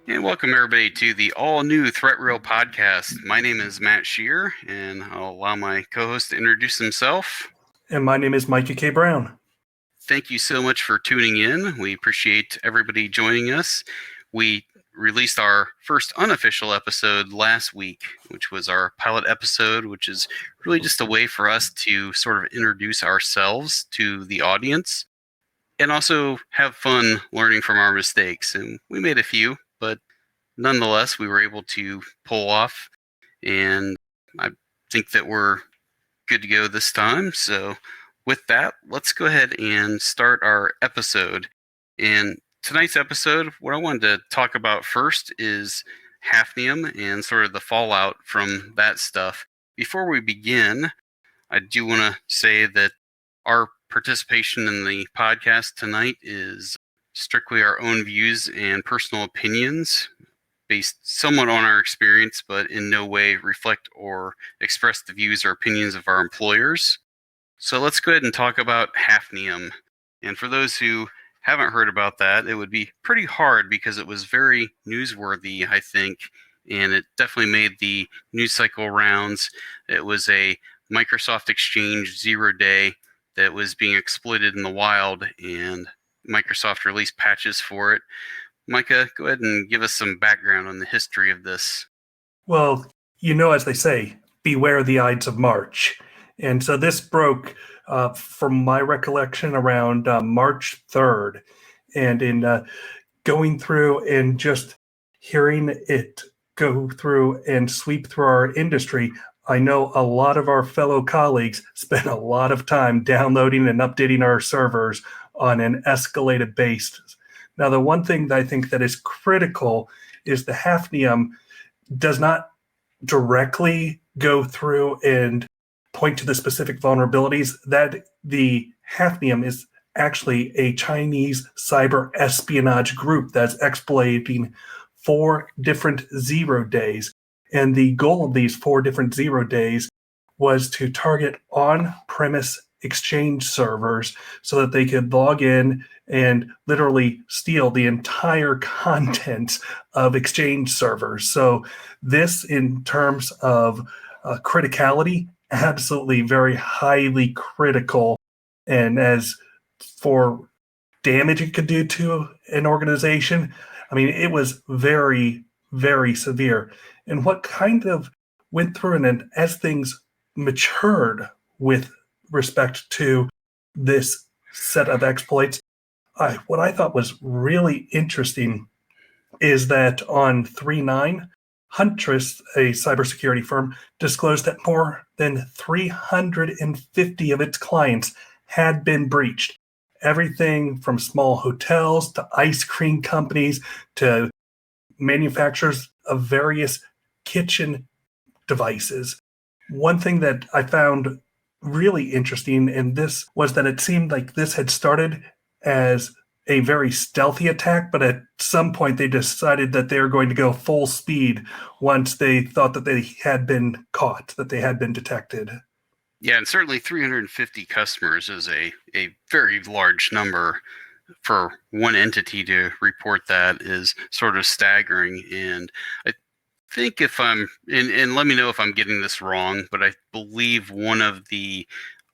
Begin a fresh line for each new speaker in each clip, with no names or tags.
And welcome everybody to the all-new ThreatReel Podcast. My name is Matt Shear, and I'll allow my co-host to introduce himself.
And my name is Micah K. Brown.
Thank you so much for tuning in. We appreciate everybody joining us. We released our first unofficial episode last week, which was our pilot episode, which is really just a way for us to sort of introduce ourselves to the audience and also have fun learning from our mistakes. And we made a few, but nonetheless, we were able to pull off, and I think that we're good to go this time. So with that, let's go ahead and start our episode. And tonight's episode, what I wanted to talk about first is Hafnium and sort of the fallout from that stuff. Before we begin, I do want to say that our participation in the podcast tonight is strictly our own views and personal opinions based somewhat on our experience, but in no way reflect or express the views or opinions of our employers. So let's go ahead and talk about Hafnium. And for those who haven't heard about that, it would be pretty hard because it was very newsworthy, I think, and it definitely made the news cycle rounds. It was a Microsoft Exchange 0-day that was being exploited in the wild, and Microsoft released patches for it. Micah, go ahead and give us some background on the history of this.
Well, as they say, beware the Ides of March. And so this broke, from my recollection, around March 3rd. And in going through and just hearing it go through and sweep through our industry, I know a lot of our fellow colleagues spent a lot of time downloading and updating our servers on an escalated basis. Now, the one thing that I think that is critical is the Hafnium does not directly go through and point to the specific vulnerabilities. That the Hafnium is actually a Chinese cyber espionage group that's exploiting 4 different 0 days. And the goal of these 4 different 0 days was to target on-premise Exchange servers so that they could log in and literally steal the entire content of Exchange servers. So this, in terms of criticality, absolutely very highly critical. And as for damage it could do to an organization, I mean, it was very, very severe. And what kind of went through, and as things matured with respect to this set of exploits, what I thought was really interesting is that on 3/9, Huntress, a cybersecurity firm, disclosed that more than 350 of its clients had been breached. Everything from small hotels to ice cream companies to manufacturers of various kitchen devices. One thing that I found really interesting in this was that it seemed like this had started as a very stealthy attack, but at some point they decided that they were going to go full speed once they thought that they had been caught, that they had been detected.
Yeah, and certainly 350 customers is a very large number. For one entity to report that is sort of staggering. And I think if I'm, and let me know if I'm getting this wrong, but I believe one of the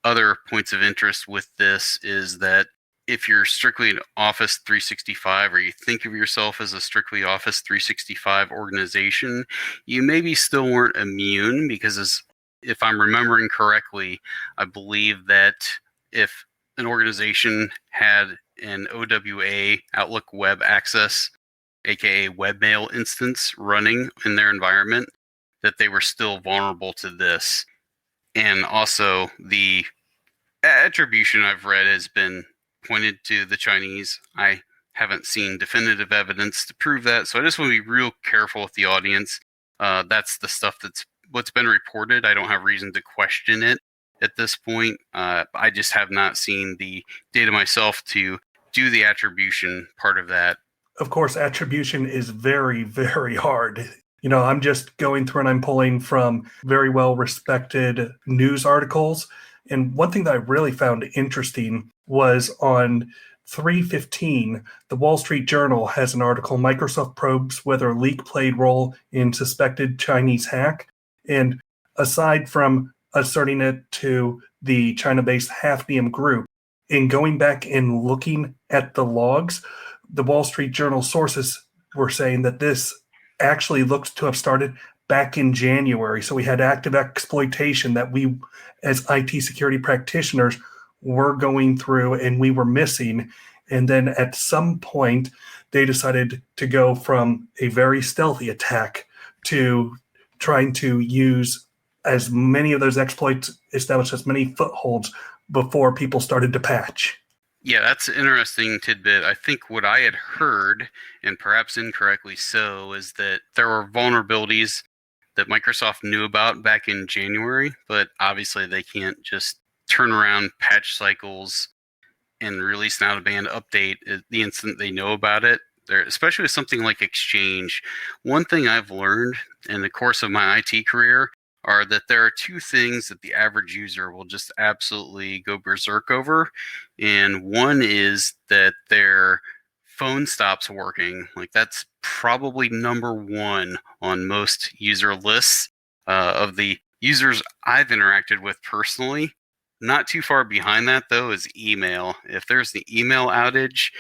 other points of interest with this is that if you're strictly an Office 365, or you think of yourself as a strictly Office 365 organization, you maybe still weren't immune, because if I'm remembering correctly, I believe that if an organization had an OWA, Outlook Web Access, aka webmail instance running in their environment, that they were still vulnerable to this. And also the attribution I've read has been pointed to the Chinese. I haven't seen definitive evidence to prove that, so I just want to be real careful with the audience. That's the stuff that's what's been reported. I don't have reason to question it at this point. I just have not seen the data myself to do the attribution part of that.
Of course, attribution is very, very hard. I'm just going through and I'm pulling from very well-respected news articles. And one thing that I really found interesting was on 3:15, the Wall Street Journal has an article, Microsoft probes whether leak played role in suspected Chinese hack. And aside from asserting it to the China-based Hafnium group, in going back and looking at the logs, the Wall Street Journal sources were saying that this actually looks to have started back in January. So we had active exploitation that we, as IT security practitioners, were going through and we were missing. And then at some point, they decided to go from a very stealthy attack to trying to use as many of those exploits, establish as many footholds before people started to patch.
Yeah, that's an interesting tidbit. I think what I had heard, and perhaps incorrectly so, is that there were vulnerabilities that Microsoft knew about back in January, but obviously they can't just turn around patch cycles and release an out-of-band update the instant they know about it. Especially with something like Exchange. One thing I've learned in the course of my IT career are that there are two things that the average user will just absolutely go berserk over. And one is that their phone stops working. Like, that's probably number one on most user lists of the users I've interacted with personally. Not too far behind that, though, is email. If there's the email outage,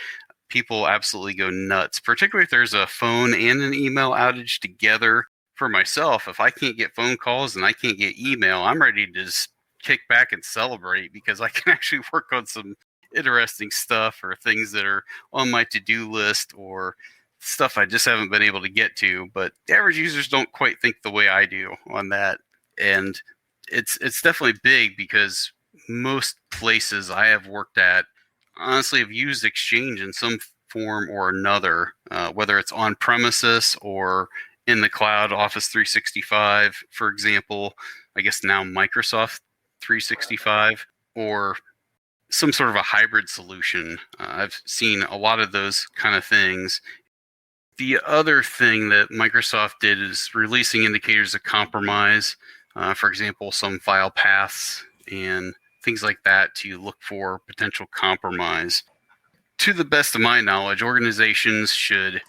people absolutely go nuts, particularly if there's a phone and an email outage together. For myself, if I can't get phone calls and I can't get email, I'm ready to just kick back and celebrate because I can actually work on some interesting stuff or things that are on my to-do list or stuff I just haven't been able to get to. But the average users don't quite think the way I do on that. And it's definitely big because most places I have worked at honestly have used Exchange in some form or another, whether it's on premises or in the cloud, Office 365, for example, I guess now Microsoft 365, or some sort of a hybrid solution. I've seen a lot of those kind of things. The other thing that Microsoft did is releasing indicators of compromise, for example, some file paths and things like that to look for potential compromise. To the best of my knowledge, organizations should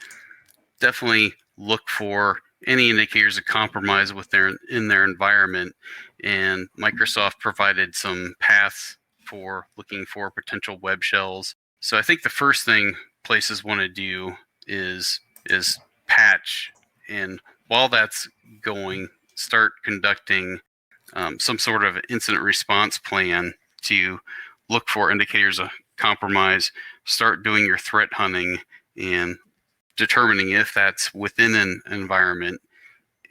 definitely look for any indicators of compromise in their environment, and Microsoft provided some paths for looking for potential web shells. So I think the first thing places want to do is patch, and while that's going, start conducting some sort of incident response plan to look for indicators of compromise, start doing your threat hunting and determining if that's within an environment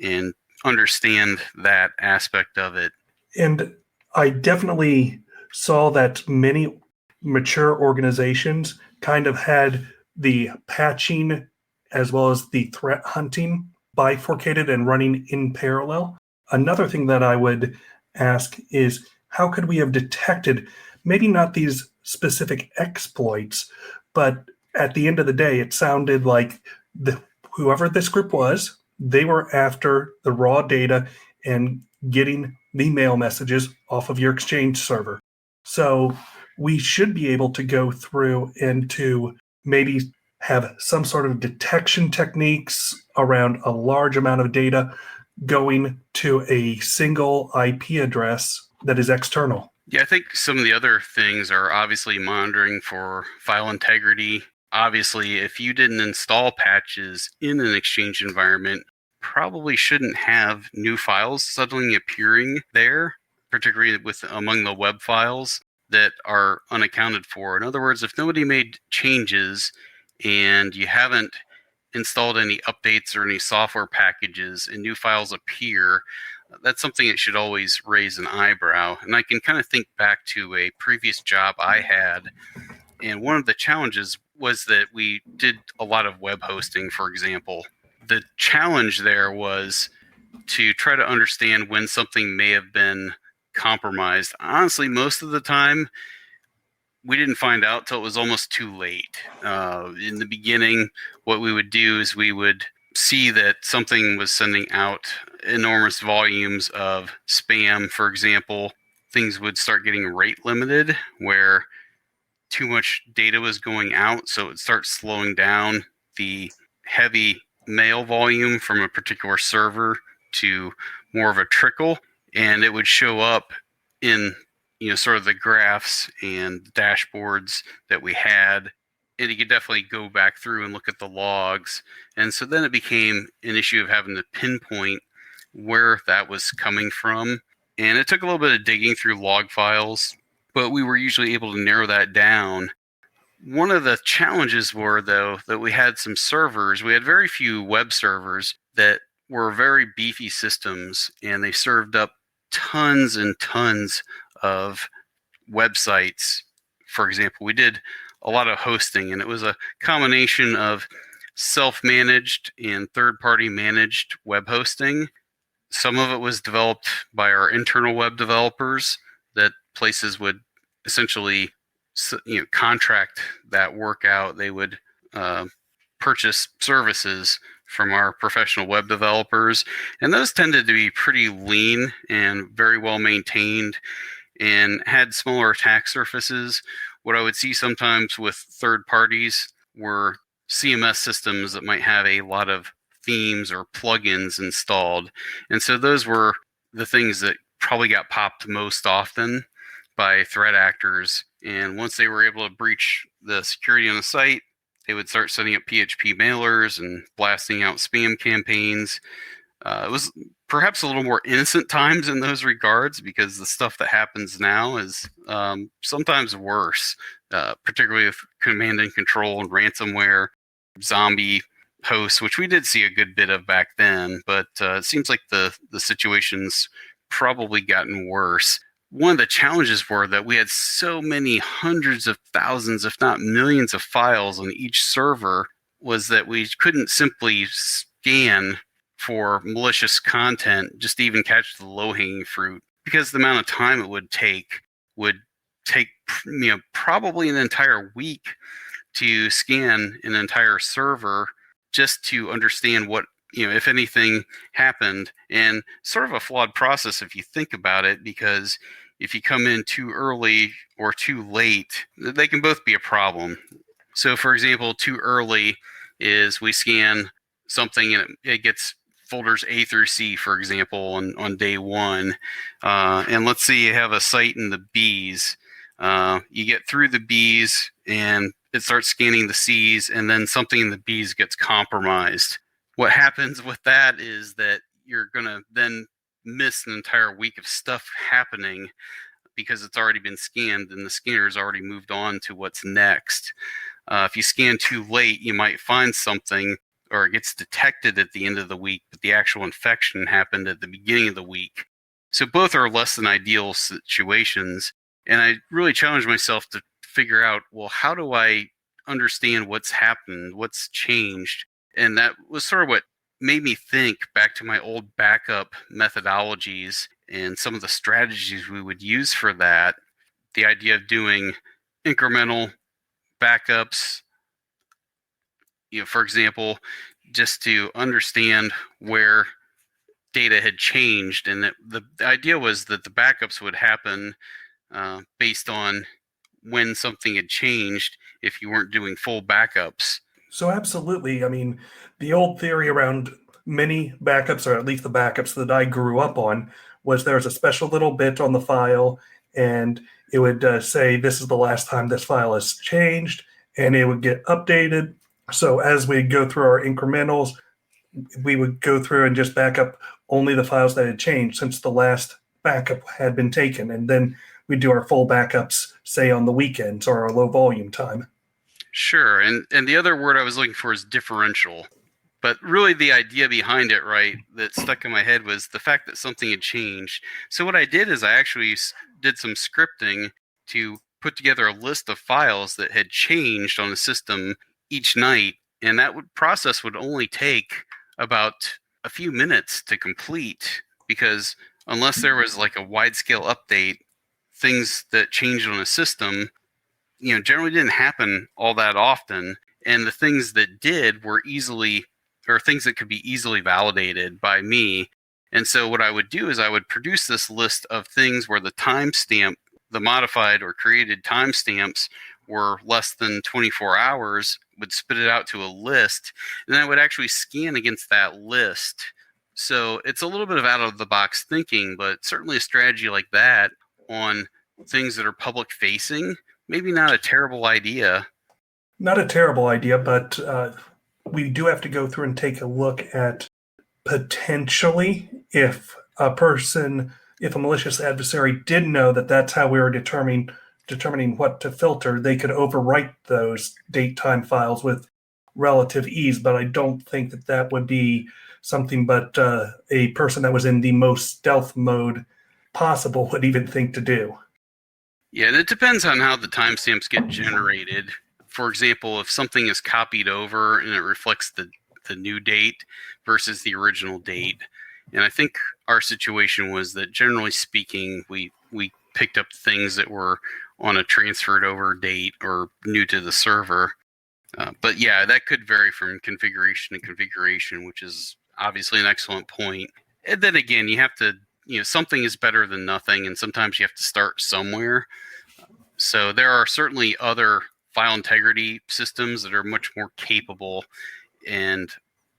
and understand that aspect of it.
And I definitely saw that many mature organizations kind of had the patching as well as the threat hunting bifurcated and running in parallel. Another thing that I would ask is, how could we have detected maybe not these specific exploits, but at the end of the day, it sounded like whoever this group was, they were after the raw data and getting the mail messages off of your Exchange server. So we should be able to go through and to maybe have some sort of detection techniques around a large amount of data going to a single IP address that is external.
Yeah, I think some of the other things are obviously monitoring for file integrity. Obviously, if you didn't install patches in an Exchange environment, probably shouldn't have new files suddenly appearing there, particularly among the web files that are unaccounted for. In other words, if nobody made changes and you haven't installed any updates or any software packages and new files appear, that's something that should always raise an eyebrow. And I can kind of think back to a previous job I had, and one of the challenges was that we did a lot of web hosting, for example. The challenge there was to try to understand when something may have been compromised. Honestly, most of the time, we didn't find out till it was almost too late. In the beginning, what we would do is we would see that something was sending out enormous volumes of spam, for example. Things would start getting rate limited, where too much data was going out, so it would start slowing down the heavy mail volume from a particular server to more of a trickle, and it would show up in sort of the graphs and dashboards that we had, and you could definitely go back through and look at the logs. And so then it became an issue of having to pinpoint where that was coming from, and it took a little bit of digging through log files, but we were usually able to narrow that down. One of the challenges were, though, that we had some servers. We had very few web servers that were very beefy systems, and they served up tons and tons of websites. For example, we did a lot of hosting, and it was a combination of self-managed and third-party managed web hosting. Some of it was developed by our internal web developers that places would essentially contract that work out. They would purchase services from our professional web developers, and those tended to be pretty lean and very well maintained and had smaller attack surfaces. What I would see sometimes with third parties were CMS systems that might have a lot of themes or plugins installed, and so those were the things that probably got popped most often by threat actors. And once they were able to breach the security on the site, they would start setting up PHP mailers and blasting out spam campaigns. It was perhaps a little more innocent times in those regards, because the stuff that happens now is sometimes worse, particularly with command and control and ransomware, zombie hosts, which we did see a good bit of back then, but it seems like the situation's probably gotten worse. One of the challenges were that we had so many hundreds of thousands, if not millions of files on each server, was that we couldn't simply scan for malicious content, just to even catch the low-hanging fruit, because the amount of time it would take probably an entire week to scan an entire server just to understand what, if anything happened. And sort of a flawed process if you think about it, because if you come in too early or too late, they can both be a problem. So, for example, too early is we scan something and it gets folders A through C, for example, on day one. And let's say you have a site in the Bs. You get through the Bs and it starts scanning the Cs, and then something in the Bs gets compromised. What happens with that is that you're going to then miss an entire week of stuff happening, because it's already been scanned and the scanner's already moved on to what's next. If you scan too late, you might find something, or it gets detected at the end of the week, but the actual infection happened at the beginning of the week. So both are less than ideal situations. And I really challenged myself to figure out, well, how do I understand what's happened, what's changed? And that was sort of what made me think back to my old backup methodologies and some of the strategies we would use for that. The idea of doing incremental backups, for example, just to understand where data had changed. And that the idea was that the backups would happen based on when something had changed if you weren't doing full backups.
So absolutely. I mean, the old theory around many backups, or at least the backups that I grew up on, was there's a special little bit on the file, and it would say this is the last time this file has changed, and it would get updated. So as we go through our incrementals, we would go through and just back up only the files that had changed since the last backup had been taken. And then we do our full backups, say, on the weekends or our low volume time.
Sure. And the other word I was looking for is differential. But really the idea behind it, right, that stuck in my head was the fact that something had changed. So what I did is I actually did some scripting to put together a list of files that had changed on the system each night. And that process would only take about a few minutes to complete, because unless there was like a wide-scale update, things that changed on a system, generally didn't happen all that often. And the things that did were things that could be easily validated by me. And so what I would do is I would produce this list of things where the timestamp, the modified or created timestamps, were less than 24 hours, would spit it out to a list, and then I would actually scan against that list. So it's a little bit of out-of-the-box thinking, but certainly a strategy like that on things that are public-facing, maybe not a terrible idea.
Not a terrible idea, but we do have to go through and take a look at potentially if a malicious adversary did know that that's how we were determining what to filter, they could overwrite those date-time files with relative ease. But I don't think that would be something but a person that was in the most stealth mode possible would even think to do.
Yeah, and it depends on how the timestamps get generated. For example, if something is copied over and it reflects the new date versus the original date. And I think our situation was that, generally speaking, we picked up things that were on a transferred over date or new to the server. But yeah, that could vary from configuration to configuration, which is obviously an excellent point. And then again, you have to, something is better than nothing, and sometimes you have to start somewhere. So there are certainly other file integrity systems that are much more capable. And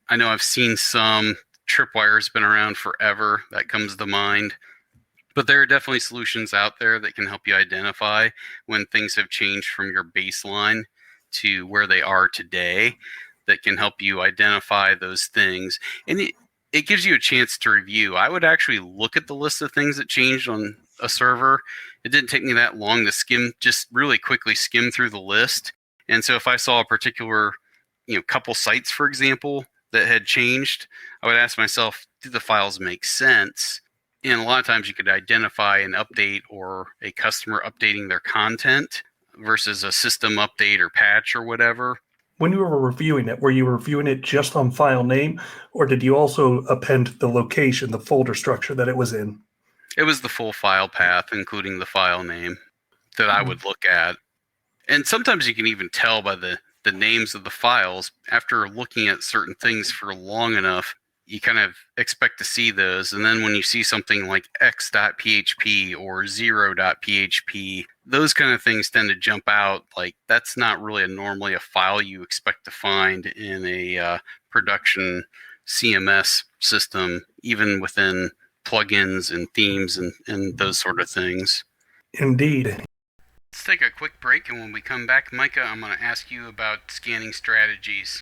I know I've seen some. Tripwire's been around forever. That comes to mind. But there are definitely solutions out there that can help you identify when things have changed from your baseline to where they are today, that can help you identify those things. And it gives you a chance to review. I would actually look at the list of things that changed on a server. It didn't take me that long to just really quickly skim through the list. And so if I saw a particular, couple sites, for example, that had changed, I would ask myself, do the files make sense? And a lot of times you could identify an update or a customer updating their content versus a system update or patch or whatever.
When you were reviewing it, were you reviewing it just on file name, or did you also append the location, the folder structure that it was in?
It was the full file path, including the file name, that I would look at. And sometimes you can even tell by the names of the files. After looking at certain things for long enough, you kind of expect to see those. And then when you see something like x.php or 0.php, those kind of things tend to jump out. Like, that's not really normally a file you expect to find in a production CMS system, even within plugins and themes and those sort of things.
Indeed.
Let's take a quick break, and when we come back, Micah, I'm going to ask you about scanning strategies.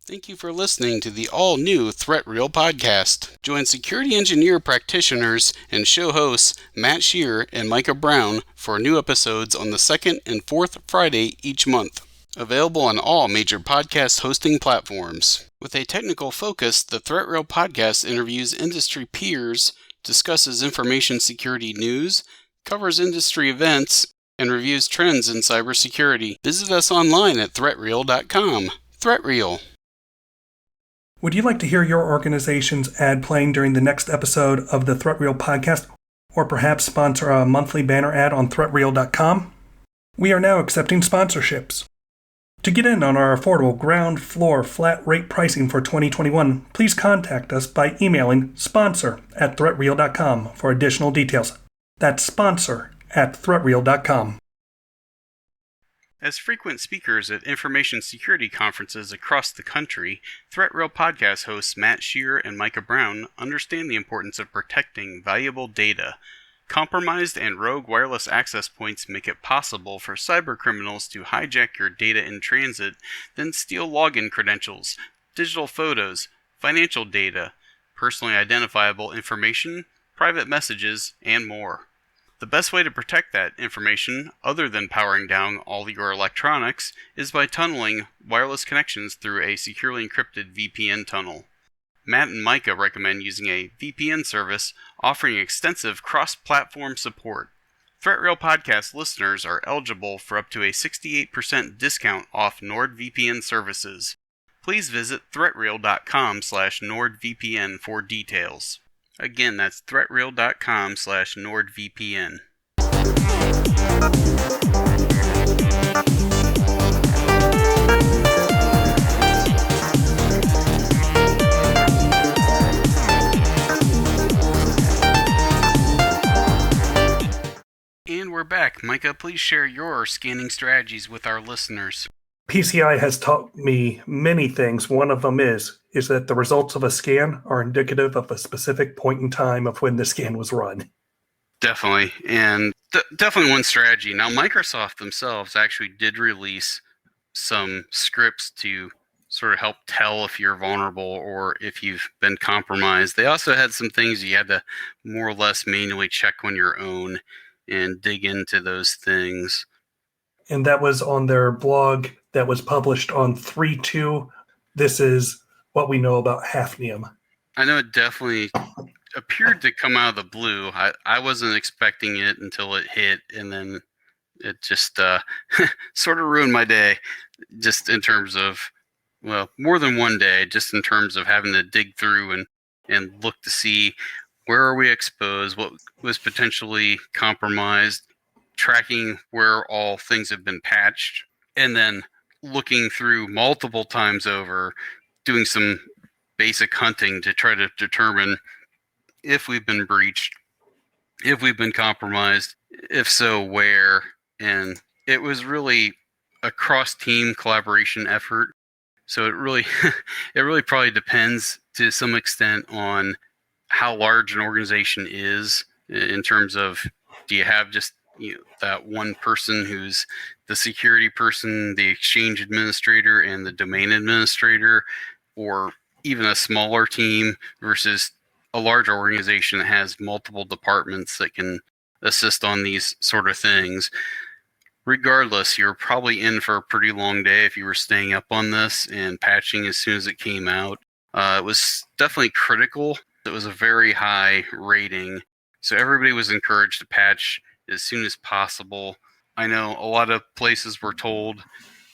Thank you for listening to the all-new ThreatReel Podcast. Join security engineer practitioners and show hosts Matt Scheer and Micah Brown for new episodes on the second and fourth Friday each month. Available on all major podcast hosting platforms. With a technical focus, the ThreatReel Podcast interviews industry peers, discusses information security news, covers industry events, and reviews trends in cybersecurity. Visit us online at ThreatReel.com. ThreatReel.
Would you like to hear your organization's ad playing during the next episode of the ThreatReel Podcast, or perhaps sponsor a monthly banner ad on ThreatReel.com? We are now accepting sponsorships. To get in on our affordable ground floor flat rate pricing for 2021, please contact us by emailing sponsor@ThreatReel.com for additional details. That's sponsor@ThreatReel.com.
As frequent speakers at information security conferences across the country, ThreatReel Podcast hosts Matt Scheer and Micah Brown understand the importance of protecting valuable data. Compromised and rogue wireless access points make it possible for cybercriminals to hijack your data in transit, then steal login credentials, digital photos, financial data, personally identifiable information, private messages, and more. The best way to protect that information, other than powering down all your electronics, is by tunneling wireless connections through a securely encrypted VPN tunnel. Matt and Micah recommend using a VPN service offering extensive cross-platform support. ThreatReel Podcast listeners are eligible for up to a 68% discount off NordVPN services. Please visit threatreel.com/NordVPN for details. Again, that's threatreel.com/NordVPN. Micah, please share your scanning strategies with our listeners.
PCI has taught me many things. One of them is that the results of a scan are indicative of a specific point in time of when the scan was run.
Definitely. And definitely one strategy. Now, Microsoft themselves actually did release some scripts to sort of help tell if you're vulnerable or if you've been compromised. They also had some things you had to more or less manually check on your own and dig into those things.
And that was on their blog that was published on 3.2. This is what we know about Hafnium.
I know it definitely appeared to come out of the blue. I wasn't expecting it until it hit, and then it just sort of ruined my day, just in terms of, well, more than one day, just in terms of having to dig through and look to see where are we exposed, what was potentially compromised, tracking where all things have been patched, and then looking through multiple times over, doing some basic hunting to try to determine if we've been breached, if we've been compromised, if so, where. And it was really a cross-team collaboration effort. So it really probably depends to some extent on how large an organization is, in terms of, do you have just that one person who's the security person, the exchange administrator, and the domain administrator, or even a smaller team versus a larger organization that has multiple departments that can assist on these sort of things. Regardless, you're probably in for a pretty long day if you were staying up on this and patching as soon as it came out. It was definitely critical. It was a very high rating, so everybody was encouraged to patch as soon as possible. I know a lot of places were told,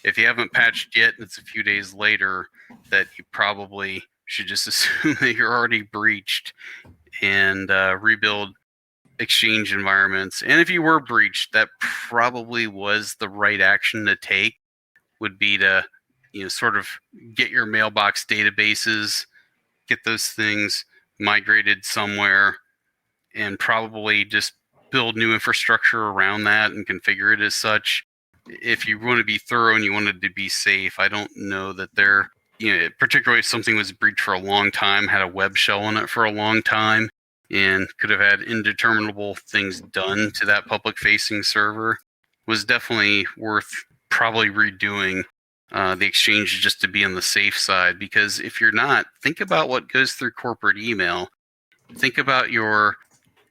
if you haven't patched yet and it's a few days later, that you probably should just assume that you're already breached and rebuild exchange environments. And if you were breached, that probably was the right action to take, would be to sort of get your mailbox databases, get those things migrated somewhere, and probably just build new infrastructure around that and configure it as such. If you want to be thorough and you wanted to be safe, I don't know that they're, particularly if something was breached for a long time, had a web shell on it for a long time, and could have had indeterminable things done to that public-facing server, was definitely worth probably redoing the exchange just to be on the safe side. Because if you're not, think about what goes through corporate email. Think about your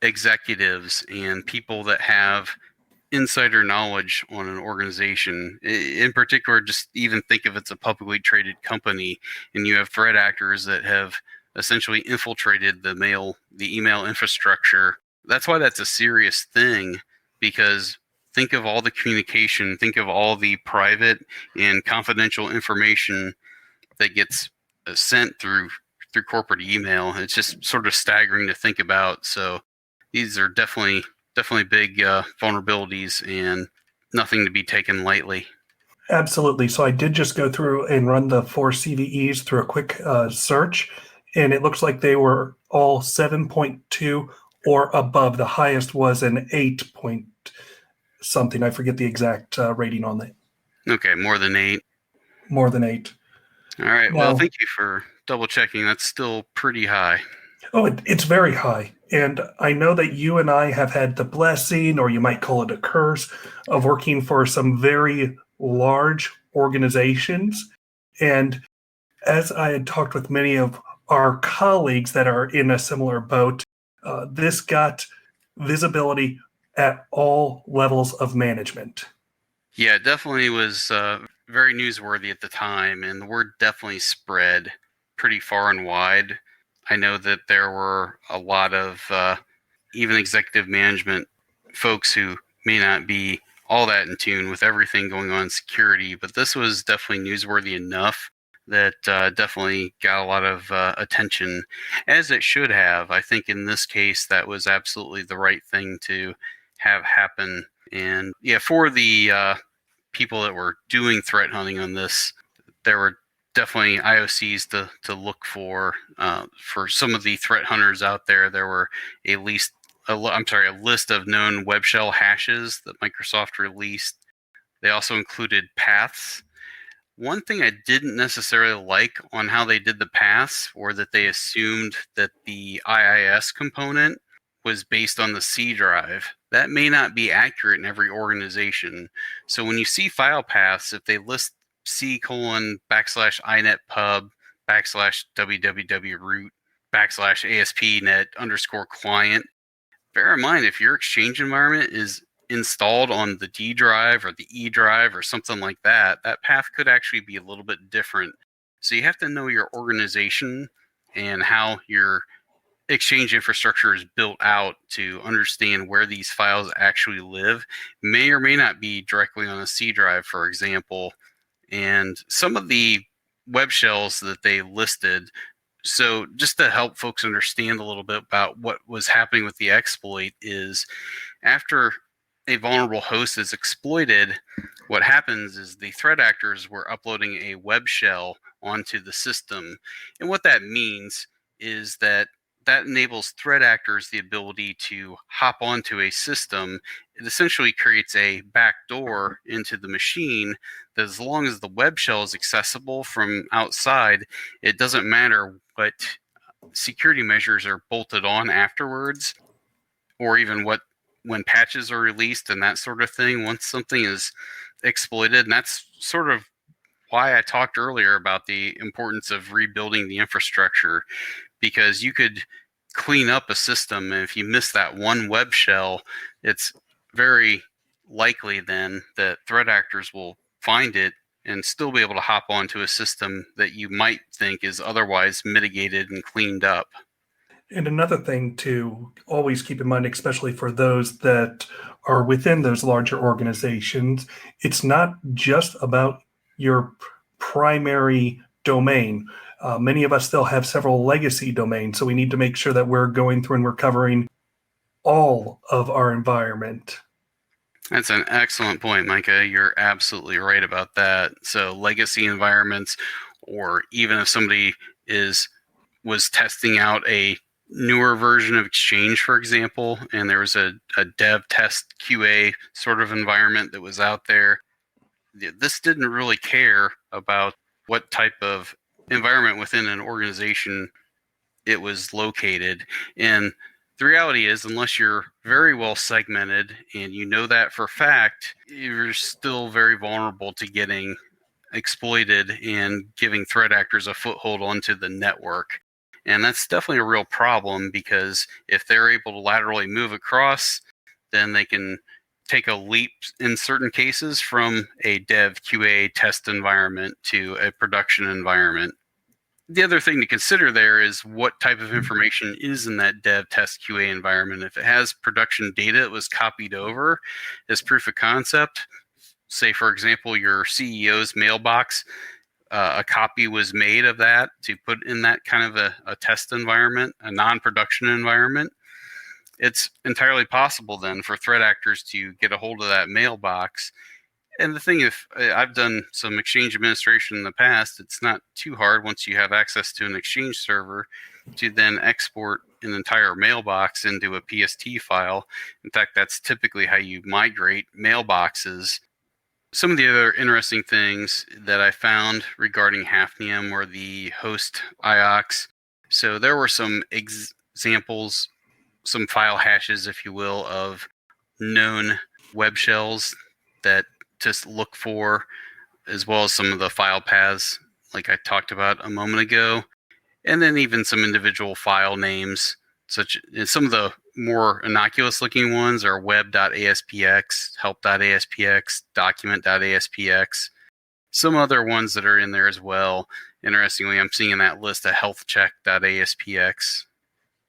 executives and people that have insider knowledge on an organization. In particular, just even think if it's a publicly traded company and you have threat actors that have essentially infiltrated the email infrastructure. That's why that's a serious thing, because think of all the communication, think of all the private and confidential information that gets sent through corporate email. It's just sort of staggering to think about. So these are definitely big vulnerabilities and nothing to be taken lightly.
Absolutely. So I did just go through and run the 4 CVEs through a quick search, and it looks like they were all 7.2 or above. The highest was an 8 point something. I forget the exact rating on that.
Okay, more than 8.
More than 8.
All right. Now, well, thank you for double checking. That's still pretty high.
Oh, it's very high. And I know that you and I have had the blessing, or you might call it a curse, of working for some very large organizations. And as I had talked with many of our colleagues that are in a similar boat, this got visibility at all levels of management.
Yeah, it definitely was very newsworthy at the time, and the word definitely spread pretty far and wide. I know that there were a lot of even executive management folks who may not be all that in tune with everything going on in security, but this was definitely newsworthy enough that definitely got a lot of attention, as it should have. I think in this case, that was absolutely the right thing to have happen. And yeah, for the people that were doing threat hunting on this, there were definitely IOCs to look for. For some of the threat hunters out there, there were at least a list of known web shell hashes that Microsoft released. They also included paths. One thing I didn't necessarily like on how they did the paths, or that they assumed that the IIS component was based on the C drive. That may not be accurate in every organization. So when you see file paths, if they list C:\inetpub /www root /ASP.NET_client, bear in mind if your Exchange environment is installed on the D drive or the E drive or something like that, that path could actually be a little bit different. So you have to know your organization and how your Exchange infrastructure is built out to understand where these files actually live. May or may not be directly on a C drive, for example. And some of the web shells that they listed, so just to help folks understand a little bit about what was happening with the exploit, is after a vulnerable host is exploited, what happens is the threat actors were uploading a web shell onto the system. And what that means is that enables threat actors the ability to hop onto a system. It essentially creates a backdoor into the machine that, as long as the web shell is accessible from outside, it doesn't matter what security measures are bolted on afterwards, or even when patches are released and that sort of thing. Once something is exploited, and that's sort of why I talked earlier about the importance of rebuilding the infrastructure, because you could clean up a system, and if you miss that one web shell, it's very likely then that threat actors will find it and still be able to hop onto a system that you might think is otherwise mitigated and cleaned up.
And another thing to always keep in mind, especially for those that are within those larger organizations, it's not just about your primary domain. Many of us still have several legacy domains, so we need to make sure that we're going through and we're covering all of our environment.
That's an excellent point, Micah. You're absolutely right about that. So legacy environments, or even if somebody was testing out a newer version of Exchange, for example, and there was a dev test QA sort of environment that was out there, this didn't really care about what type of environment within an organization it was located. And the reality is, unless you're very well segmented and you know that for a fact, you're still very vulnerable to getting exploited and giving threat actors a foothold onto the network. And that's definitely a real problem, because if they're able to laterally move across, then they can take a leap in certain cases from a dev QA test environment to a production environment. The other thing to consider there is what type of information is in that dev test QA environment. If it has production data that was copied over as proof of concept, say, for example, your CEO's mailbox, a copy was made of that to put in that kind of a test environment, a non-production environment, it's entirely possible then for threat actors to get a hold of that mailbox. And the thing, if I've done some Exchange administration in the past, it's not too hard once you have access to an Exchange server to then export an entire mailbox into a PST file. In fact, that's typically how you migrate mailboxes. Some of the other interesting things that I found regarding Hafnium were the host IOCs. So there were some examples, some file hashes, if you will, of known web shells that to look for, as well as some of the file paths like I talked about a moment ago, and then even some individual file names. Such some of the more innocuous looking ones are web.aspx, help.aspx, document.aspx. Some other ones that are in there as well. Interestingly, I'm seeing in that list a healthcheck.aspx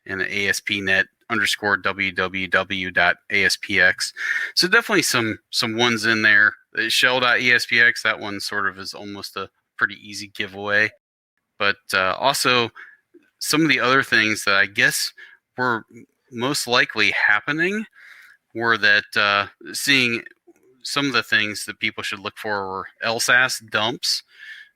and an ASP.NET_www.aspx. So definitely some ones in there. Shell.aspx, that one sort of is almost a pretty easy giveaway. But also some of the other things that I guess were most likely happening were that seeing some of the things that people should look for were Lsas Dumps.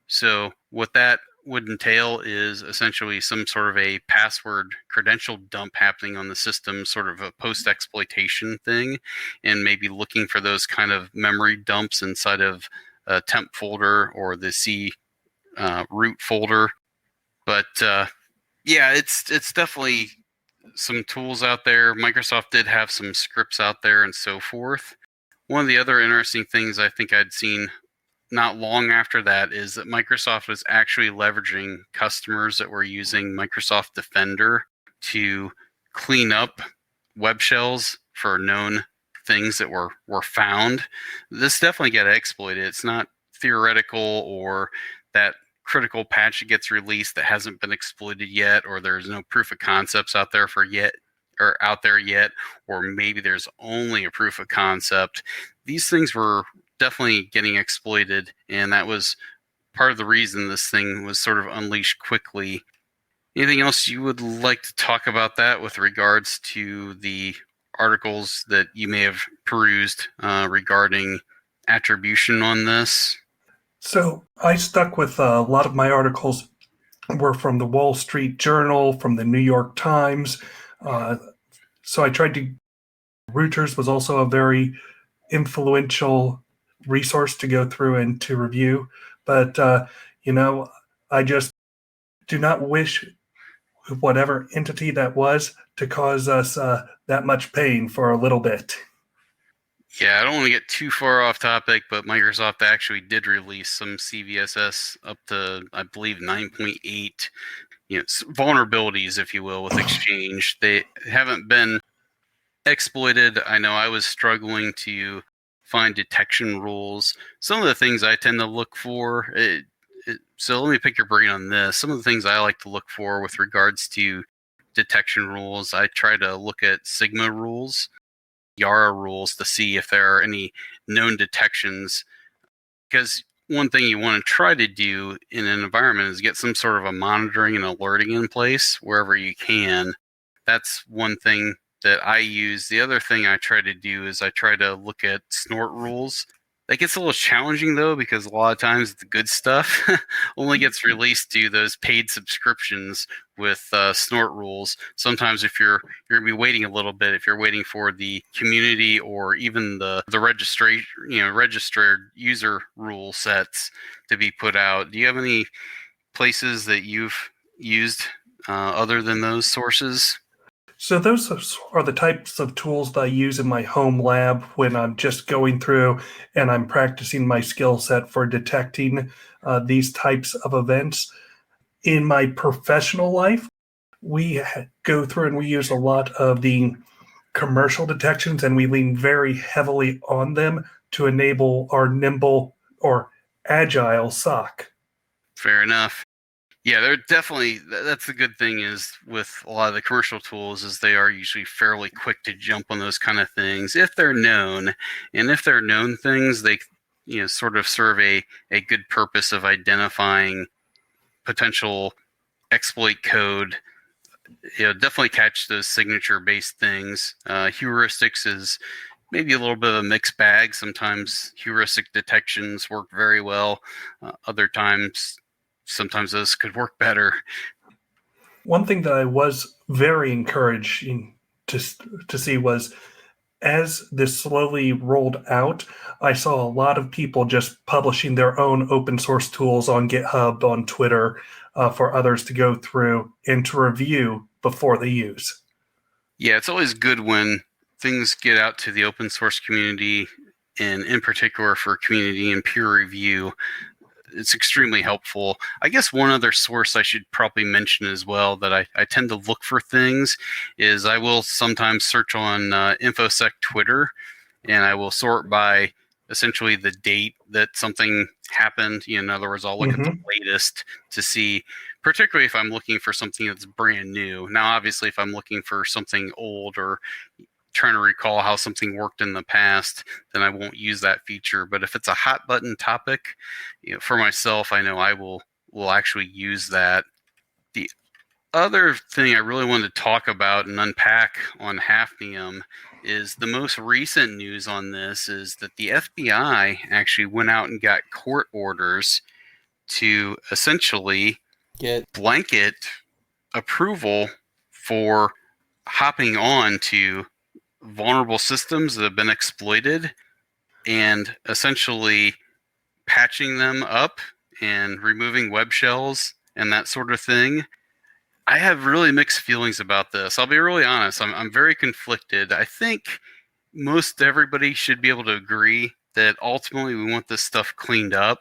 So what that would entail is essentially some sort of a password credential dump happening on the system, sort of a post-exploitation thing, and maybe looking for those kind of memory dumps inside of a temp folder or the C root folder. But yeah, it's definitely some tools out there. Microsoft did have some scripts out there and so forth. One of the other interesting things I think I'd seen not long after that is that Microsoft was actually leveraging customers that were using Microsoft Defender to clean up web shells for known things that were found. This definitely got exploited. It's not theoretical or that critical patch that gets released that hasn't been exploited yet, or there's no proof of concepts out there yet, or maybe there's only a proof of concept. These things were definitely getting exploited, and that was part of the reason this thing was sort of unleashed quickly. Anything else you would like to talk about that with regards to the articles that you may have perused regarding attribution on this?
So I stuck with a lot of my articles were from the Wall Street Journal, from the New York Times. So I tried to. Reuters was also a very influential resource to go through and to review. But, I just do not wish whatever entity that was to cause us that much pain for a little bit.
Yeah, I don't want to get too far off topic, but Microsoft actually did release some CVSS up to, I believe, 9.8, vulnerabilities, if you will, with Exchange. They haven't been exploited. I know I was struggling to find detection rules. Some of the things I tend to look for, so let me pick your brain on this. Some of the things I like to look for with regards to detection rules, I try to look at Sigma rules, Yara rules, to see if there are any known detections. Because one thing you want to try to do in an environment is get some sort of a monitoring and alerting in place wherever you can. That's one thing that I use. The other thing I try to do is I try to look at snort rules. That gets a little challenging, though, because a lot of times the good stuff only gets released to those paid subscriptions with snort rules. Sometimes if you're going to be waiting a little bit, if you're waiting for the community or even the registration, registered user rule sets to be put out. Do you have any places that you've used other than those sources?
So those are the types of tools that I use in my home lab when I'm just going through and I'm practicing my skill set for detecting these types of events. In my professional life, we go through and we use a lot of the commercial detections, and we lean very heavily on them to enable our nimble or agile SOC.
Fair enough. Yeah, they're definitely, that's the good thing is with a lot of the commercial tools is they are usually fairly quick to jump on those kind of things if they're known. And if they're known things, they sort of serve a good purpose of identifying potential exploit code. Definitely catch those signature-based things. Heuristics is maybe a little bit of a mixed bag. Sometimes heuristic detections work very well. Other times, sometimes those could work better.
One thing that I was very encouraging to see was as this slowly rolled out, I saw a lot of people just publishing their own open source tools on GitHub, on Twitter, for others to go through and to review before they use.
Yeah, it's always good when things get out to the open source community, and in particular for community and peer review. It's extremely helpful. I guess one other source I should probably mention as well that I tend to look for things is I will sometimes search on InfoSec Twitter, and I will sort by essentially the date that something happened. In other words, I'll look at the latest to see, particularly if I'm looking for something that's brand new. Now, obviously, if I'm looking for something old or trying to recall how something worked in the past, then I won't use that feature. But if it's a hot button topic, for myself, I know I will actually use that. The other thing I really wanted to talk about and unpack on Hafnium is the most recent news on this is that the FBI actually went out and got court orders to essentially get blanket approval for hopping on to vulnerable systems that have been exploited and essentially patching them up and removing web shells and that sort of thing. I have really mixed feelings about this. I'll be really honest. I'm very conflicted. I think most everybody should be able to agree that ultimately we want this stuff cleaned up.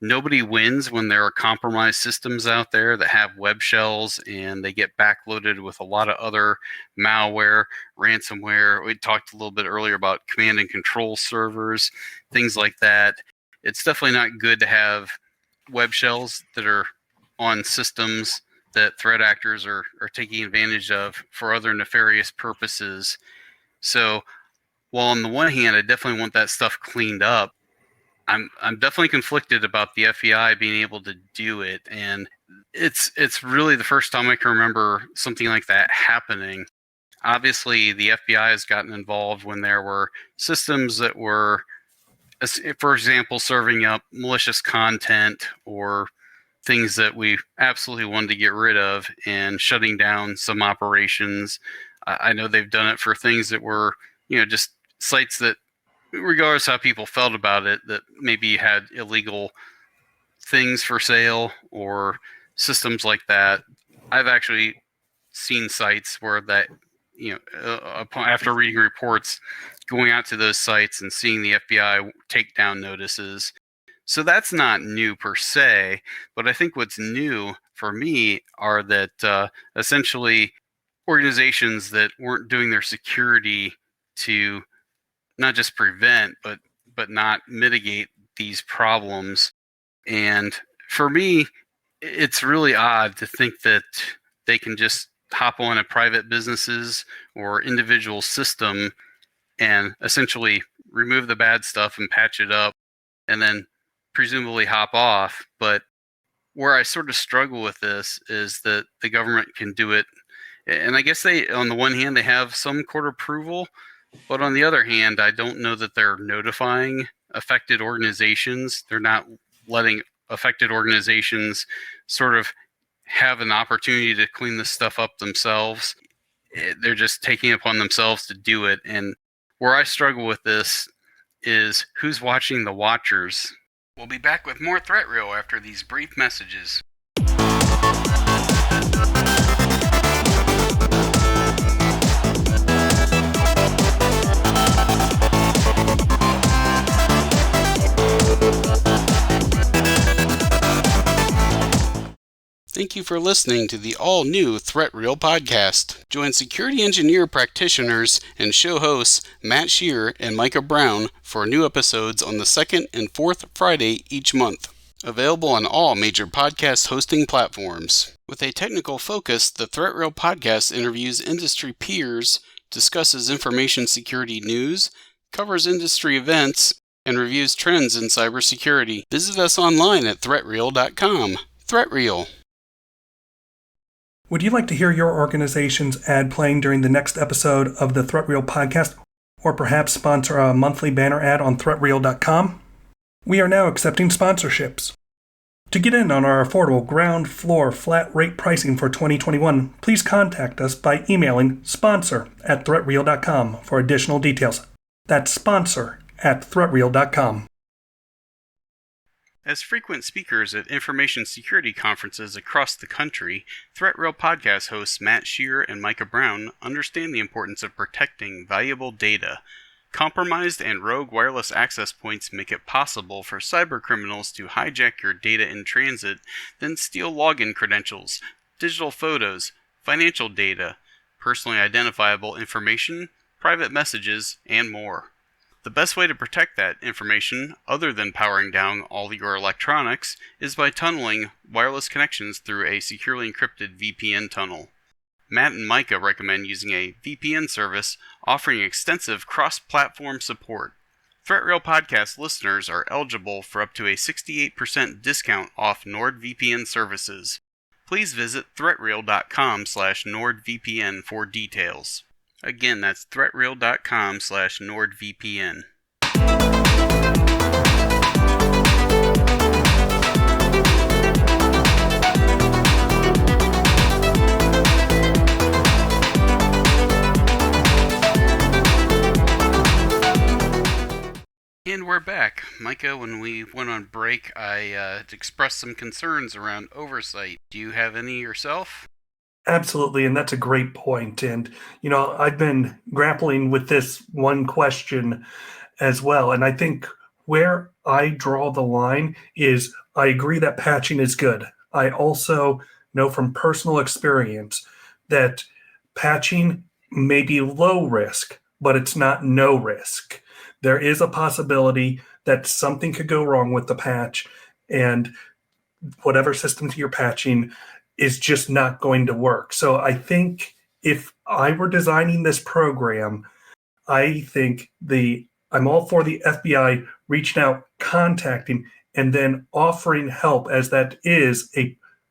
Nobody wins when there are compromised systems out there that have web shells and they get backloaded with a lot of other malware, ransomware. We talked a little bit earlier about command and control servers, things like that. It's definitely not good to have web shells that are on systems that threat actors are taking advantage of for other nefarious purposes. So while on the one hand, I definitely want that stuff cleaned up, I'm definitely conflicted about the FBI being able to do it, and it's really the first time I can remember something like that happening. Obviously, the FBI has gotten involved when there were systems that were, for example, serving up malicious content or things that we absolutely wanted to get rid of and shutting down some operations. I know they've done it for things that were, just sites that, regardless how people felt about it, that maybe had illegal things for sale or systems like that. I've actually seen sites where that, after reading reports, going out to those sites and seeing the FBI take down notices. So that's not new per se, but I think what's new for me are that essentially organizations that weren't doing their security to not just prevent, but not mitigate these problems. And for me, it's really odd to think that they can just hop on a private businesses or individual system and essentially remove the bad stuff and patch it up and then presumably hop off. But where I sort of struggle with this is that the government can do it. And I guess they, on the one hand, they have some court approval, but on the other hand, I don't know that they're notifying affected organizations. They're not letting affected organizations sort of have an opportunity to clean this stuff up themselves. They're just taking it upon themselves to do it. And where I struggle with this is who's watching the watchers. We'll be back with more ThreatReel after these brief messages. Thank you for listening to the all-new ThreatReel Podcast. Join security engineer practitioners and show hosts Matt Scheer and Micah Brown for new episodes on the second and fourth Friday each month. Available on all major podcast hosting platforms. With a technical focus, the ThreatReel Podcast interviews industry peers, discusses information security news, covers industry events, and reviews trends in cybersecurity. Visit us online at ThreatReel.com. ThreatReel.
Would you like to hear your organization's ad playing during the next episode of the ThreatReel podcast, or perhaps sponsor a monthly banner ad on ThreatReel.com? We are now accepting sponsorships. To get in on our affordable ground floor flat rate pricing for 2021, please contact us by emailing sponsor@ThreatReel.com for additional details. That's sponsor@ThreatReel.com.
As frequent speakers at information security conferences across the country, ThreatReel Podcast hosts Matt Scheer and Micah Brown understand the importance of protecting valuable data. Compromised and rogue wireless access points make it possible for cybercriminals to hijack your data in transit, then steal login credentials, digital photos, financial data, personally identifiable information, private messages, and more. The best way to protect that information, other than powering down all your electronics, is by tunneling wireless connections through a securely encrypted VPN tunnel. Matt and Micah recommend using a VPN service offering extensive cross-platform support. ThreatReel Podcast listeners are eligible for up to a 68% discount off NordVPN services. Please visit ThreatReel.com/NordVPN for details. Again, that's ThreatReel.com/NordVPN. we're back. Micah, when we went on break, I expressed some concerns around oversight. Do you have any yourself?
Absolutely, and that's a great point. And, I've been grappling with this one question as well. And I think where I draw the line is I agree that patching is good. I also know from personal experience that patching may be low risk, but it's not no risk. There is a possibility that something could go wrong with the patch, and whatever system you're patching is just not going to work. So I think if I were designing this program, I think I'm all for the FBI reaching out, contacting, and then offering help, as that is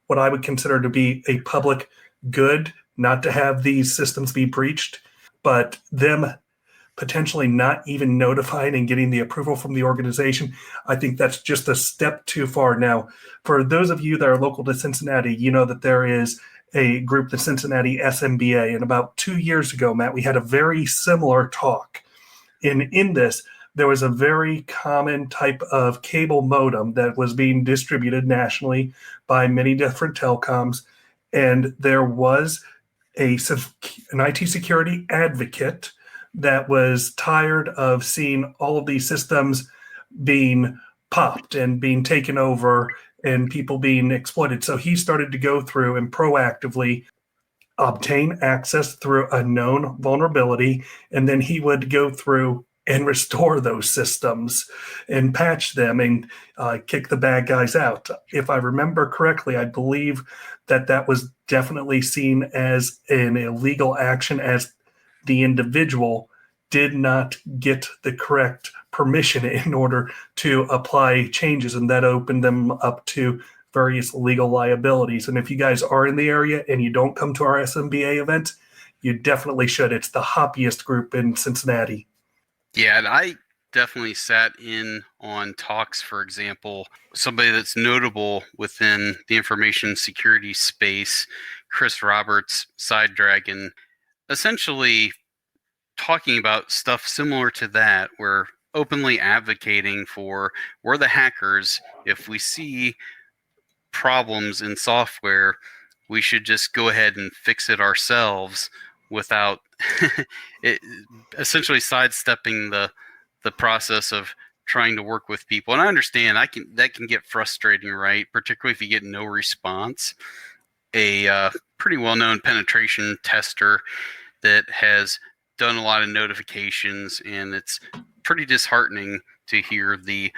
what I would consider to be a public good, not to have these systems be breached, but them potentially not even notified and getting the approval from the organization. I think that's just a step too far. Now, for those of you that are local to Cincinnati, you know that there is a group, the Cincinnati SMBA. And about 2 years ago, Matt, we had a very similar talk. In this, there was a very common type of cable modem that was being distributed nationally by many different telecoms. And there was an IT security advocate that was tired of seeing all of these systems being popped and being taken over and people being exploited. So he started to go through and proactively obtain access through a known vulnerability, and then he would go through and restore those systems and patch them and kick the bad guys out. If I remember correctly, I believe that was definitely seen as an illegal action, as the individual did not get the correct permission in order to apply changes, and that opened them up to various legal liabilities. And if you guys are in the area and you don't come to our SMBA event, you definitely should. It's the hoppiest group in Cincinnati.
Yeah, and I definitely sat in on talks, for example, somebody that's notable within the information security space, Chris Roberts, Side Dragon, essentially talking about stuff similar to that, where openly advocating for we're the hackers. If we see problems in software, we should just go ahead and fix it ourselves without it, essentially sidestepping the process of trying to work with people. And I understand that can get frustrating, right? Particularly if you get no response. A pretty well-known penetration tester that has done a lot of notifications, and it's pretty disheartening to hear the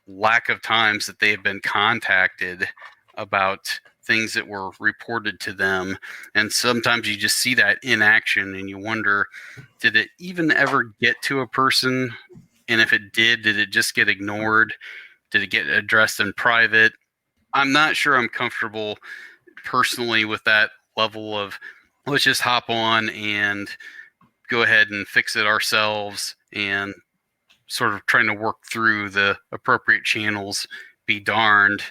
lack of times that they have been contacted about things that were reported to them. And sometimes you just see that in action and you wonder, did it even ever get to a person? And if it did it just get ignored? Did it get addressed in private? I'm not sure I'm comfortable personally with that level of let's just hop on and go ahead and fix it ourselves and sort of trying to work through the appropriate channels, be darned.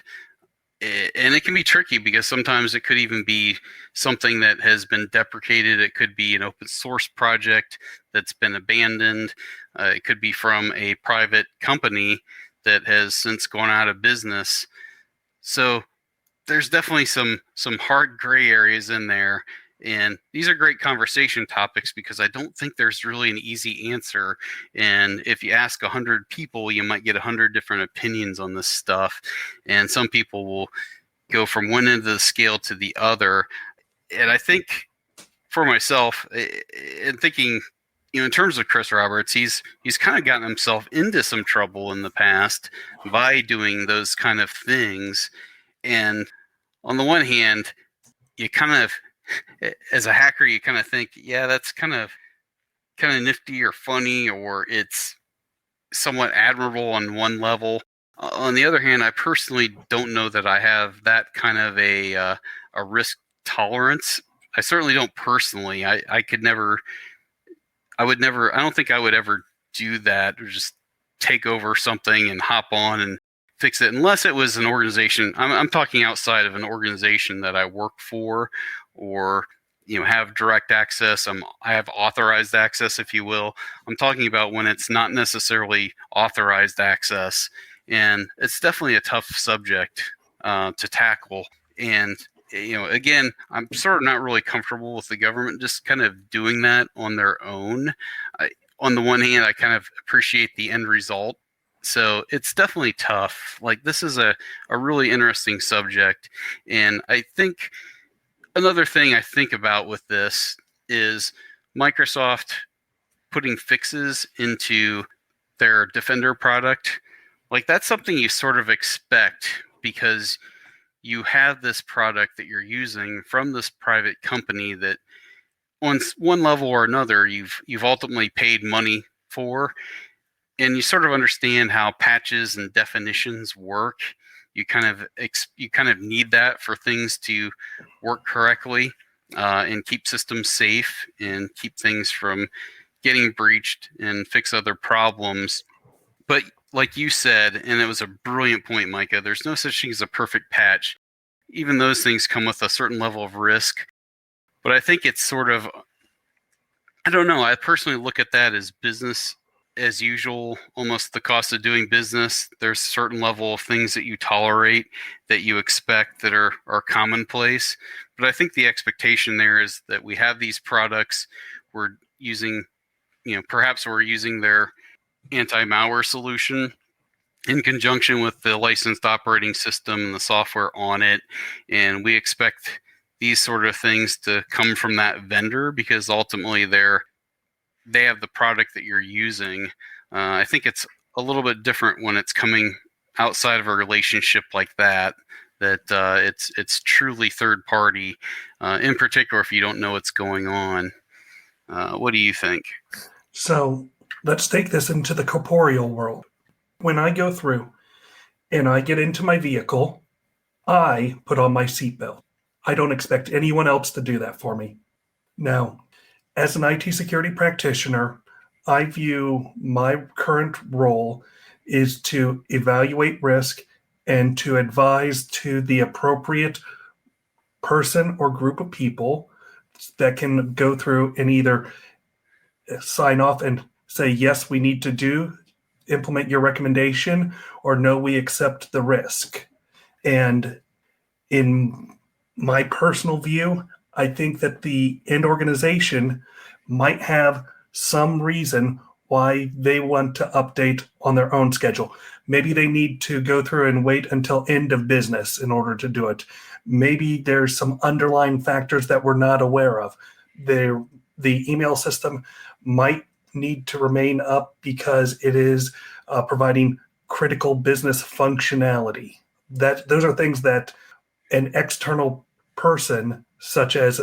And it can be tricky because sometimes it could even be something that has been deprecated. It could be an open source project that's been abandoned. It could be from a private company that has since gone out of business. So there's definitely some hard gray areas in there. And these are great conversation topics because I don't think there's really an easy answer. And if you ask 100 people, you might get 100 different opinions on this stuff. And some people will go from one end of the scale to the other. And I think for myself, in thinking, in terms of Chris Roberts, he's kind of gotten himself into some trouble in the past by doing those kind of things. And on the one hand, you kind of, as a hacker, you kind of think, yeah, that's kind of nifty or funny, or it's somewhat admirable on one level. On the other hand, I personally don't know that I have that kind of a risk tolerance. I certainly don't personally. I don't think I would ever do that, or just take over something and hop on and fix it, unless it was an organization. I'm talking outside of an organization that I work for, or have direct access. I have authorized access, if you will. I'm talking about when it's not necessarily authorized access, and it's definitely a tough subject to tackle. And again, I'm sort of not really comfortable with the government just kind of doing that on their own. On the one hand, I kind of appreciate the end result. So it's definitely tough. Like, this is a really interesting subject. And I think another thing I think about with this is Microsoft putting fixes into their Defender product. Like, that's something you sort of expect because you have this product that you're using from this private company that on one level or another you've ultimately paid money for, and you sort of understand how patches and definitions work. You kind of need that for things to work correctly, and keep systems safe and keep things from getting breached and fix other problems. But like you said, and it was a brilliant point, Micah, there's no such thing as a perfect patch. Even those things come with a certain level of risk. But I think it's sort of, I don't know, I personally look at that as business as usual, almost the cost of doing business. There's a certain level of things that you tolerate, that you expect, that are commonplace. But I think the expectation there is that we have these products, we're using, perhaps we're using their anti-malware solution in conjunction with the licensed operating system and the software on it. And we expect these sort of things to come from that vendor because ultimately they have the product that you're using. I think it's a little bit different when it's coming outside of a relationship like that. It's truly third party, in particular if you don't know what's going on. What do you think?
So let's take this into the corporeal world. When I go through and I get into my vehicle, I put on my seatbelt. I don't expect anyone else to do that for me. Now, as an IT security practitioner, I view my current role is to evaluate risk and to advise to the appropriate person or group of people that can go through and either sign off and say, yes, we need to implement your recommendation, or no, we accept the risk. And in my personal view, I think that the end organization might have some reason why they want to update on their own schedule. Maybe they need to go through and wait until end of business in order to do it. Maybe there's some underlying factors that we're not aware of. The email system might need to remain up because it is providing critical business functionality. Those are things that an external person, such as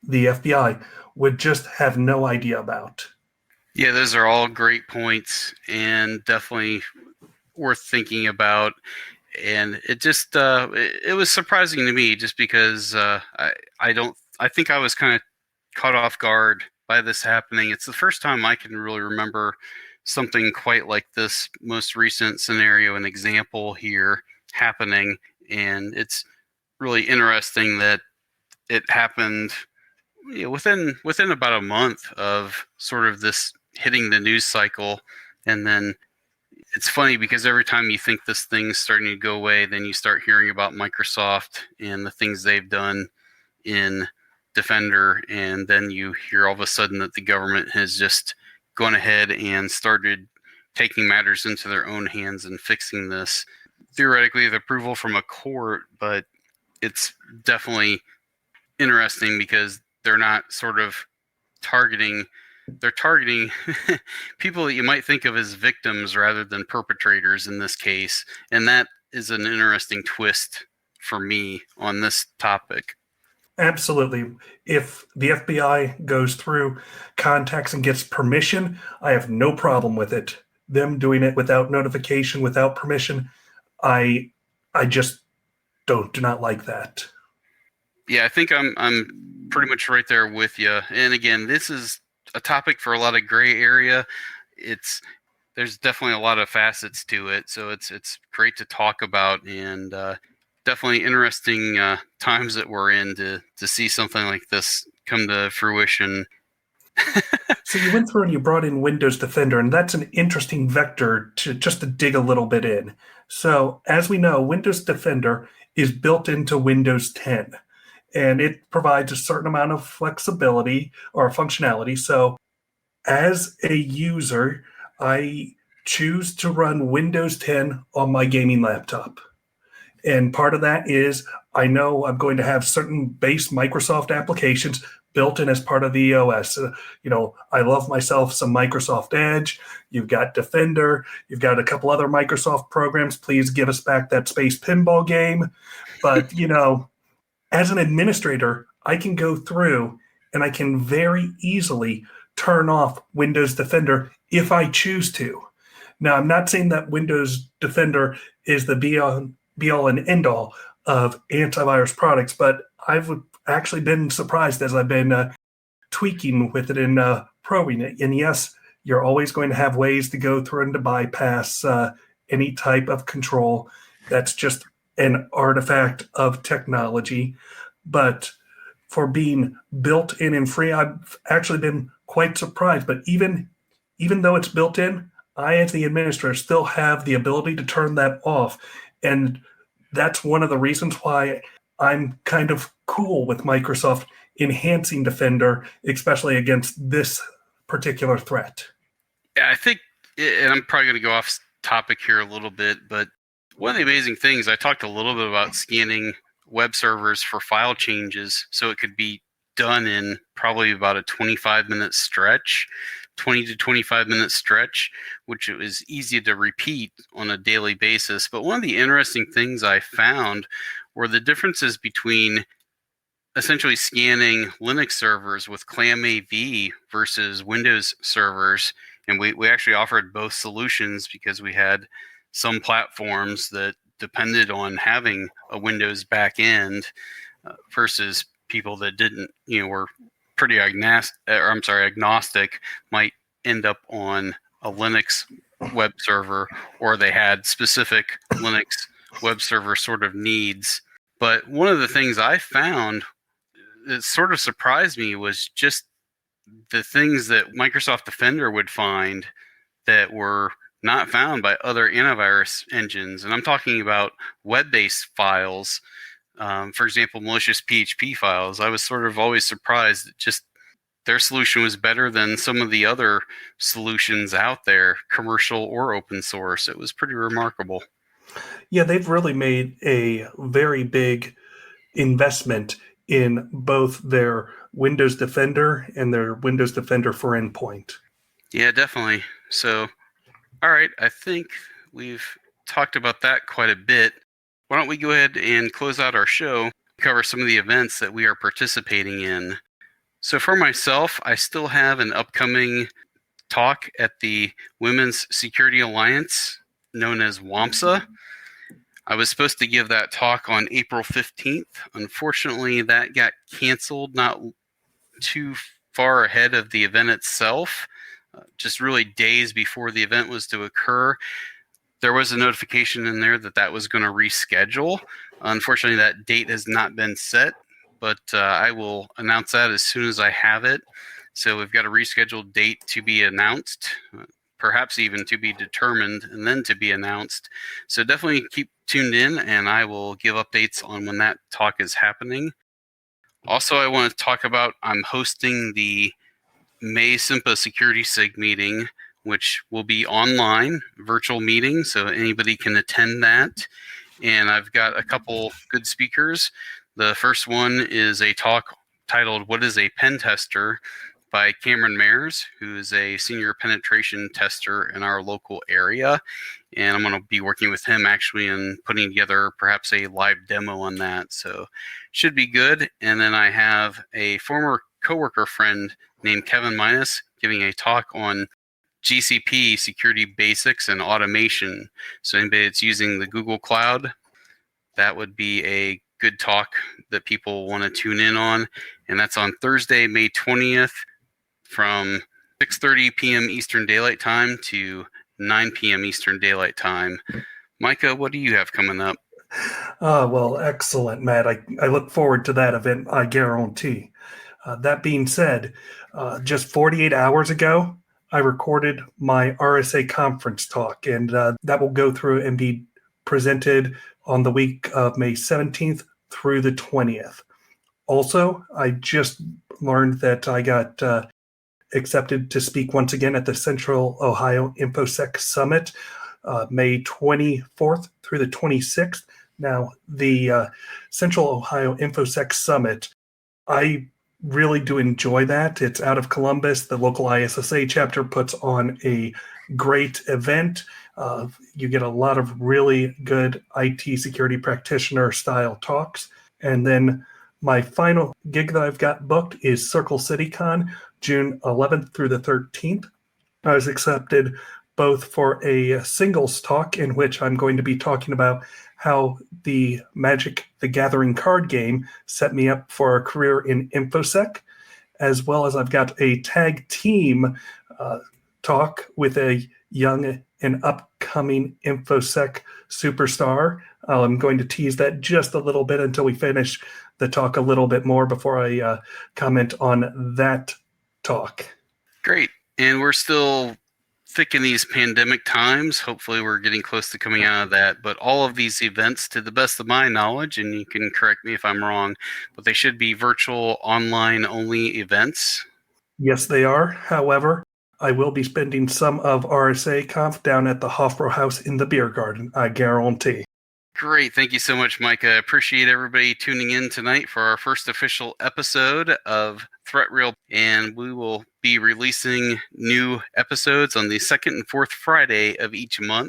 the FBI, would just have no idea about.
Yeah, those are all great points and definitely worth thinking about. And it just it was surprising to me just because I think I was kind of caught off guard by this happening. It's the first time I can really remember something quite like this most recent scenario and example here happening. And it's really interesting that it happened within about a month of sort of this hitting the news cycle. And then it's funny because every time you think this thing's starting to go away, then you start hearing about Microsoft and the things they've done in Defender, and then you hear all of a sudden that the government has just gone ahead and started taking matters into their own hands and fixing this. Theoretically, the approval from a court, but it's definitely interesting because they're not sort of targeting people that you might think of as victims rather than perpetrators in this case. And that is an interesting twist for me on this topic.
Absolutely. If the FBI goes through, contacts, and gets permission, I have no problem with it. Them doing it without notification, without permission, I just do not like that.
Yeah, I think I'm pretty much right there with you. And again, this is a topic for a lot of gray area. There's definitely a lot of facets to it, so it's great to talk about, and definitely interesting times that we're in to see something like this come to fruition.
So you went through and you brought in Windows Defender, and that's an interesting vector to just to dig a little bit in. So as we know, Windows Defender is built into Windows 10, and it provides a certain amount of flexibility or functionality. So as a user, I choose to run Windows 10 on my gaming laptop. And part of that is I know I'm going to have certain base Microsoft applications built in as part of the OS. I love myself some Microsoft Edge. You've got Defender. You've got a couple other Microsoft programs. Please give us back that space pinball game. But, as an administrator, I can go through and I can very easily turn off Windows Defender if I choose to. Now, I'm not saying that Windows Defender is the be all and end all of antivirus products, but I've actually been surprised as I've been tweaking with it and probing it. And yes, you're always going to have ways to go through and to bypass any type of control. That's just an artifact of technology. But for being built in and free, I've actually been quite surprised. But even though it's built in, I, as the administrator, still have the ability to turn that off. And that's one of the reasons why I'm kind of cool with Microsoft enhancing Defender, especially against this particular threat.
Yeah, I think, and I'm probably going to go off topic here a little bit, but one of the amazing things, I talked a little bit about scanning web servers for file changes so it could be done in probably about a 20 to 25 minute stretch, which it was easy to repeat on a daily basis. But one of the interesting things I found were the differences between essentially scanning Linux servers with Clam Av versus Windows servers. And we actually offered both solutions because we had some platforms that depended on having a Windows backend versus people that didn't, were pretty agnostic, might end up on a Linux web server, or they had specific Linux web server sort of needs. But one of the things I found that sort of surprised me was just the things that Microsoft Defender would find that were not found by other antivirus engines. And I'm talking about web-based files. For example, malicious PHP files. I was sort of always surprised that just their solution was better than some of the other solutions out there, commercial or open source. It was pretty remarkable.
Yeah, they've really made a very big investment in both their Windows Defender and their Windows Defender for Endpoint.
Yeah, definitely. So, all right, I think we've talked about that quite a bit. Why don't we go ahead and close out our show, cover some of the events that we are participating in. So for myself, I still have an upcoming talk at the Women's Security Alliance, known as WAMSA. I was supposed to give that talk on April 15th. Unfortunately, that got canceled not too far ahead of the event itself, just really days before the event was to occur. There was a notification in there that was going to reschedule. Unfortunately, that date has not been set, but I will announce that as soon as I have it. So we've got a rescheduled date to be announced, perhaps even to be determined and then to be announced. So definitely keep tuned in, and I will give updates on when that talk is happening. Also, I want to talk about I'm hosting the May SIMPA Security SIG meeting, which will be online, virtual meeting, so anybody can attend that. And I've got a couple good speakers. The first one is a talk titled "What is a Pen Tester?" by Cameron Mayers, who is a senior penetration tester in our local area. And I'm going to be working with him actually in putting together perhaps a live demo on that. So should be good. And then I have a former coworker friend named Kevin Minus giving a talk on GCP security basics and automation. So anybody that's using the Google Cloud, that would be a good talk that people want to tune in on. And that's on Thursday, May 20th from 6:30 p.m. Eastern Daylight Time to 9 p.m. Eastern Daylight Time. Micah, what do you have coming up?
Well, excellent, Matt. I look forward to that event, I guarantee. That being said, just 48 hours ago, I recorded my Rsa Conference Talk, and that will go through and be presented on the week of May 17th through the 20th. Also, I just learned that I got accepted to speak once again at the Central Ohio InfoSec Summit, May 24th through the 26th. Now, the Central Ohio InfoSec Summit, I really do enjoy that. It's out of Columbus. The local ISSA chapter puts on a great event. You get a lot of really good IT security practitioner style talks. And then my final gig that I've got booked is Circle City Con, June 11th through the 13th. I was accepted both for a singles talk in which I'm going to be talking about how the Magic the Gathering card game set me up for a career in InfoSec, as well as I've got a tag team talk with a young and upcoming InfoSec superstar. I'm going to tease that just a little bit until we finish the talk a little bit more before I comment on that talk.
Great. And we're still thick in these pandemic times. Hopefully we're getting close to coming out of that. But all of these events, to the best of my knowledge, and you can correct me if I'm wrong, but they should be virtual, online-only events.
Yes, they are. However, I will be spending some of RSA Conf down at the Hofbräu House in the beer garden, I guarantee.
Great. Thank you so much, Micah. Appreciate everybody tuning in tonight for our first official episode of ThreatReel. And we will be releasing new episodes on the second and fourth Friday of each month.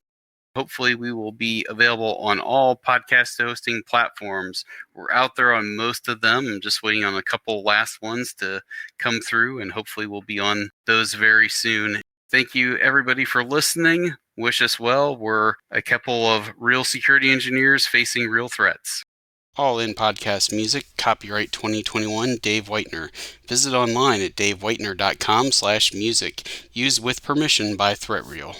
Hopefully, we will be available on all podcast hosting platforms. We're out there on most of them. I'm just waiting on a couple last ones to come through, and hopefully we'll be on those very soon. Thank you, everybody, for listening. Wish us well. We're a couple of real security engineers facing real threats. All in podcast music, copyright 2021, Dave Whitener. Visit online at davewhitener.com/music. Used with permission by ThreatReel.